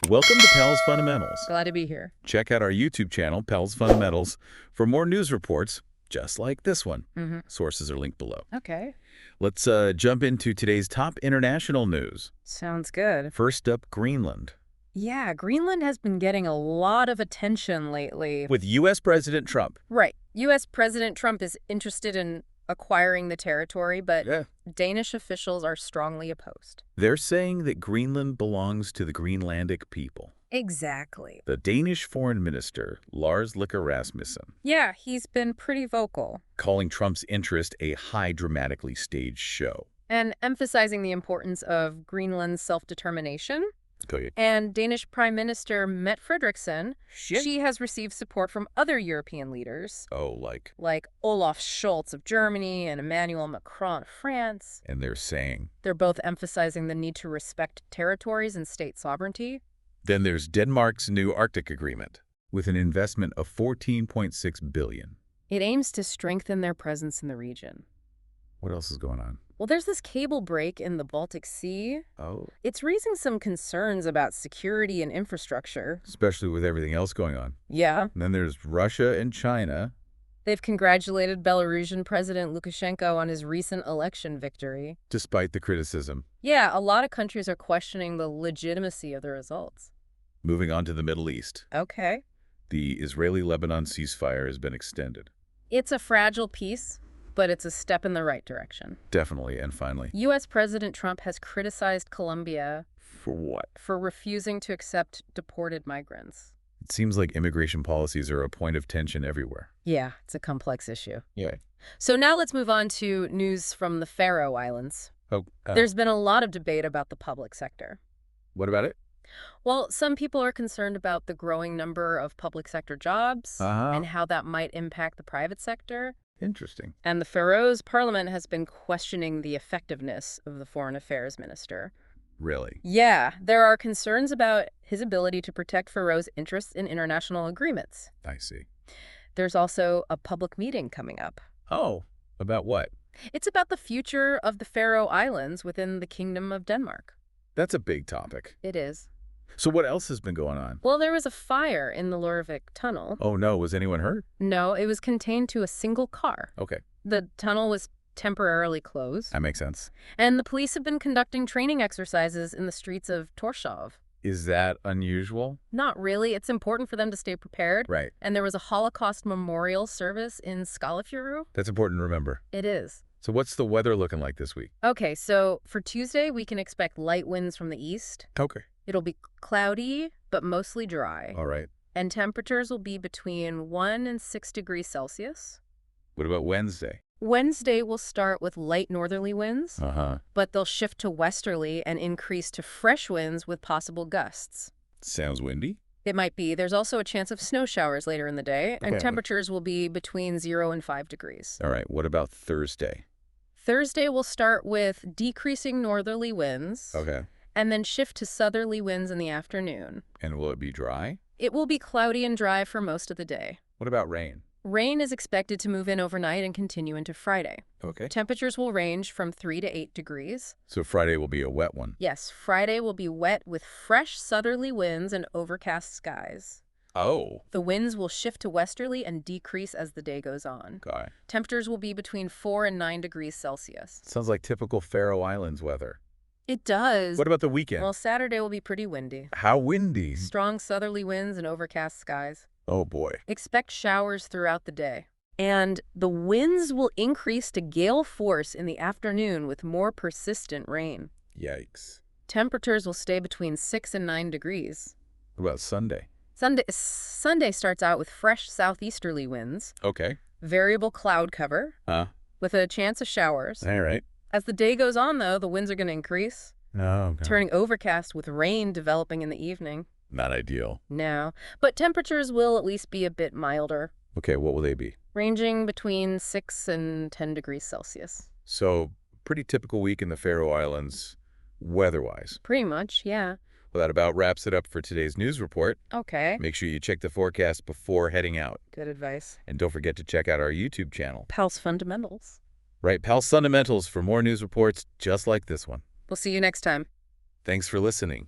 Welcome to Pals Fundamentals. Glad to be here. Check out our YouTube channel, Pals Fundamentals, for more news reports just like this one. Sources are linked below. Okay. Let's jump into today's top international news. Sounds good. First up, Greenland. Yeah, Greenland has been getting a lot of attention lately. With U.S. President Trump. Right. U.S. President Trump is interested in acquiring the territory, but Danish officials are strongly opposed. They're saying that Greenland belongs to the Greenlandic people. Exactly. The Danish Foreign Minister, Lars Løkke Rasmussen. Yeah, he's been pretty vocal. Calling Trump's interest a high dramatically staged show. And emphasizing the importance of Greenland's self-determination. Okay. And Danish Prime Minister Mette Frederiksen, she has received support from other European leaders. Oh, like? Like Olaf Scholz of Germany and Emmanuel Macron of France. And they're saying? They're both emphasizing the need to respect territories and state sovereignty. Then there's Denmark's new Arctic agreement, with an investment of $14.6 billion. It aims to strengthen their presence in the region. What else is going on? Well, there's this cable break in the Baltic Sea. Oh. It's raising some concerns about security and infrastructure. Especially with everything else going on. Yeah. And then there's Russia and China. They've congratulated Belarusian President Lukashenko on his recent election victory. Despite the criticism. Yeah, a lot of countries are questioning the legitimacy of the results. Moving on to the Middle East. Okay. The Israeli-Lebanon ceasefire has been extended. It's a fragile peace, but it's a step in the right direction. Definitely. And finally. U.S. President Trump has criticized Colombia. For what? For refusing to accept deported migrants. It seems like immigration policies are a point of tension everywhere. Yeah, it's a complex issue. Yeah. So now let's move on to news from the Faroe Islands. Oh. There's been a lot of debate about the public sector. What about it? Well, some people are concerned about the growing number of public sector jobs and how that might impact the private sector. Interesting. And the Faroese parliament has been questioning the effectiveness of the foreign affairs minister. Really? Yeah, there are concerns about his ability to protect Faroe's interests in international agreements. I see. There's also a public meeting coming up. Oh, about what? It's about the future of the Faroe Islands within the Kingdom of Denmark. That's a big topic. It is. So what else has been going on? Well, there was a fire in the Lorvik tunnel. Oh, no. Was anyone hurt? No, it was contained to a single car. Okay. The tunnel was temporarily closed. That makes sense. And the police have been conducting training exercises in the streets of Torshov. Is that unusual? Not really. It's important for them to stay prepared. Right. And there was a Holocaust memorial service in Skálafjörður. That's important to remember. It is. So what's the weather looking like this week? Okay, so for Tuesday, we can expect light winds from the east. Okay. It'll be cloudy, but mostly dry. All right. And temperatures will be between 1 and 6 degrees Celsius. What about Wednesday? Wednesday will start with light northerly winds, but they'll shift to westerly and increase to fresh winds with possible gusts. Sounds windy. It might be. There's also a chance of snow showers later in the day, and temperatures will be between 0 and 5 degrees. All right. What about Thursday? Thursday will start with decreasing northerly winds. Okay. And then shift to southerly winds in the afternoon. And will it be dry? It will be cloudy and dry for most of the day. What about rain? Rain is expected to move in overnight and continue into Friday. Okay. Temperatures will range from 3 to 8 degrees. So Friday will be a wet one? Yes, Friday will be wet with fresh southerly winds and overcast skies. Oh. The winds will shift to westerly and decrease as the day goes on. Okay. Temperatures will be between 4 and 9 degrees Celsius. Sounds like typical Faroe Islands weather. It does. What about the weekend? Well, Saturday will be pretty windy. How windy? Strong southerly winds and overcast skies. Oh, boy. Expect showers throughout the day. And the winds will increase to gale force in the afternoon with more persistent rain. Yikes. Temperatures will stay between 6 and 9 degrees. What about Sunday? Sunday starts out with fresh southeasterly winds. Okay. Variable cloud cover. With a chance of showers. All right. As the day goes on, though, the winds are going to increase. Oh, okay. Turning overcast with rain developing in the evening. Not ideal. No. But temperatures will at least be a bit milder. Okay, what will they be? Ranging between 6 and 10 degrees Celsius. So, pretty typical week in the Faroe Islands, weather-wise. Pretty much, yeah. Well, that about wraps it up for today's news report. Okay. Make sure you check the forecast before heading out. Good advice. And don't forget to check out our YouTube channel. Pals Fundamentals. Right, Pals Fundamentals for more news reports just like this one. We'll see you next time. Thanks for listening.